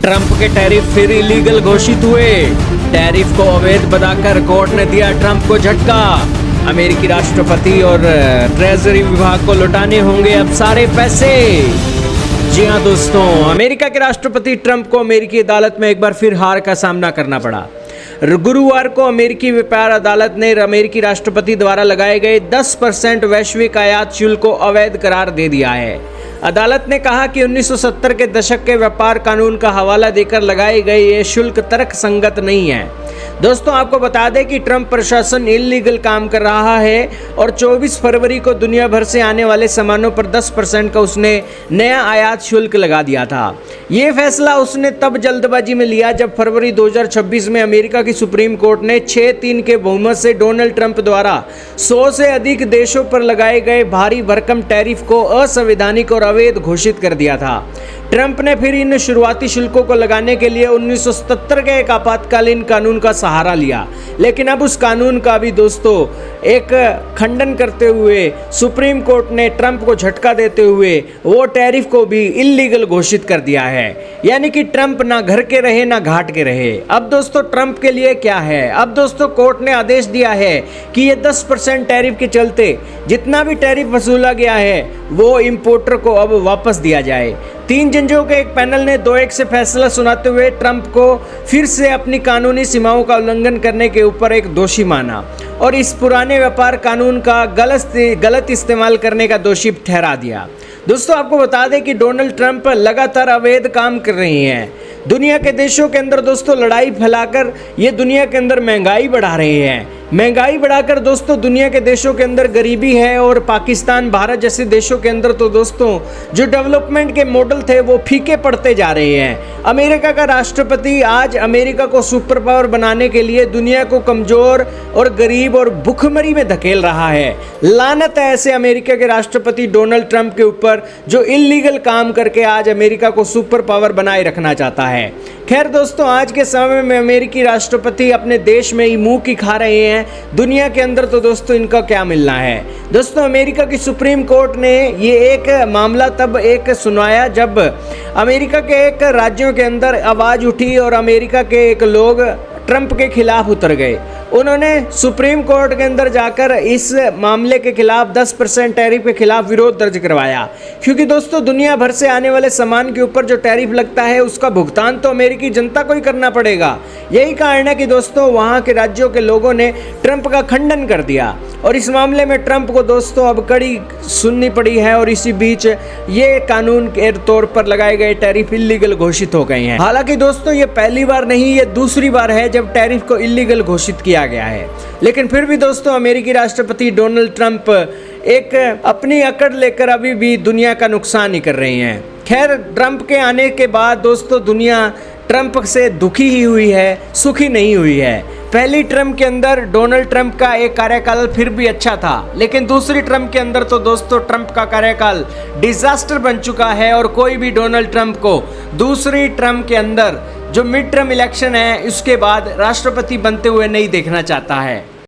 Trump के tariff फिर illegal घोषित हुए। टैरिफ को अवैध बताकर कोर्ट ने दिया ट्रंप को झटका। अमेरिकी राष्ट्रपति और ट्रेजरी विभाग को लौटाने होंगे अब सारे पैसे। जी हां दोस्तों, अमेरिका के राष्ट्रपति ट्रंप को अमेरिकी अदालत में एक बार फिर हार का सामना करना पड़ा। गुरुवार को अमेरिकी व्यापार अदालत ने अमेरिकी राष्ट्रपति द्वारा लगाए गए 10% वैश्विक आयात शुल्क को अवैध करार दे दिया है। अदालत ने कहा कि 1970 के दशक के व्यापार कानून का हवाला देकर लगाए गए ये शुल्क तर्कसंगत नहीं है। दोस्तों, आपको बता दें कि ट्रंप प्रशासन इल्लीगल काम कर रहा है और 24 फरवरी को दुनिया भर से आने वाले सामानों पर 10% का उसने नया आयात शुल्क लगा दिया था। ये फैसला उसने तब जल्दबाजी में लिया जब फरवरी 2026 में अमेरिका की सुप्रीम कोर्ट ने 6-3 के बहुमत से डोनाल्ड ट्रंप द्वारा 100 से अधिक देशों पर लगाए गए भारी भरकम टैरिफ को असंवैधानिक और अवैध घोषित कर दिया था। ट्रंप ने फिर इन शुरुआती शुल्कों को लगाने के लिए 1977 के एक आपातकालीन कानून का सहारा लिया, लेकिन अब उस कानून का भी दोस्तों एक खंडन करते हुए सुप्रीम कोर्ट ने ट्रंप को झटका देते हुए वो टैरिफ को भी इल्लीगल घोषित कर दिया है। यानी कि ट्रंप ना घर के रहे ना घाट के रहे। अब दोस्तों ट्रंप के लिए क्या है? अब दोस्तों कोर्ट ने आदेश दिया है कि ये 10% टैरिफ के चलते जितना भी टैरिफ वसूला गया है वो इंपोर्टर को अब वापस दिया जाए। 3 जजों के एक पैनल ने 2-1 से फैसला सुनाते हुए ट्रंप को फिर से अपनी कानूनी सीमाओं का उल्लंघन करने के ऊपर एक दोषी माना और इस पुराने व्यापार कानून का गलत इस्तेमाल करने का दोषी ठहरा दिया। दोस्तों, आपको बता दें कि डोनाल्ड ट्रंप लगातार अवैध काम कर रही हैं। दुनिया के देशों के अंदर दोस्तों लड़ाई फैलाकर ये दुनिया के अंदर महंगाई बढ़ा रहे हैं। महंगाई बढ़ाकर दोस्तों दुनिया के देशों के अंदर गरीबी है और पाकिस्तान, भारत जैसे देशों के अंदर तो दोस्तों जो डेवलपमेंट के मॉडल थे वो फीके पड़ते जा रहे हैं। अमेरिका का राष्ट्रपति आज अमेरिका को सुपर पावर बनाने के लिए दुनिया को कमजोर और गरीब और भुखमरी में धकेल रहा है। लानत है ऐसे अमेरिका के राष्ट्रपति डोनाल्ड ट्रंप के ऊपर जो इल्लीगल काम करके आज अमेरिका को सुपर पावर बनाए रखना चाहता है। खैर दोस्तों, आज के समय में अमेरिकी राष्ट्रपति अपने देश में ही मुंह की खा रहे हैं। दुनिया के अंदर तो दोस्तों इनका क्या मिलना है। दोस्तों, अमेरिका की सुप्रीम कोर्ट ने ये एक मामला तब एक सुनाया जब अमेरिका के एक राज्यों के अंदर आवाज उठी और अमेरिका के एक लोग ट्रंप के खिलाफ उतर गए। उन्होंने सुप्रीम कोर्ट के अंदर जाकर इस मामले के खिलाफ 10% टैरिफ के खिलाफ विरोध दर्ज करवाया, क्योंकि दोस्तों दुनिया भर से आने वाले सामान के ऊपर जो टैरिफ लगता है उसका भुगतान तो अमेरिकी जनता को ही करना पड़ेगा। यही कारण है कि दोस्तों वहाँ के राज्यों के लोगों ने ट्रंप का खंडन कर दिया और इस मामले में ट्रंप को दोस्तों अब कड़ी सुननी पड़ी है और इसी बीच ये कानून के तौर पर लगाए गए टैरिफ इल्लीगल घोषित हो गए हैं। हालांकि दोस्तों ये पहली बार नहीं, ये दूसरी बार है जब टैरिफ को इल्लीगल घोषित किया गया है। लेकिन फिर भी दोस्तों अमेरिकी राष्ट्रपति डोनाल्ड ट्रंप एक अपनी अकड़ लेकर अभी भी दुनिया का नुकसान ही कर रहे हैं। खैर, ट्रंप के आने के बाद दोस्तों दुनिया ट्रंप से दुखी ही हुई है, सुखी नहीं हुई है। पहली ट्रंप के अंदर डोनाल्ड ट्रंप का एक कार्यकाल फिर भी अच्छा था, लेकिन दूसरी ट्रंप के अंदर तो दोस्तों ट्रंप का कार्यकाल डिजास्टर बन चुका है और कोई भी डोनाल्ड ट्रंप को दूसरी ट्रंप के अंदर जो मिड टर्म इलेक्शन है उसके बाद राष्ट्रपति बनते हुए नहीं देखना चाहता है।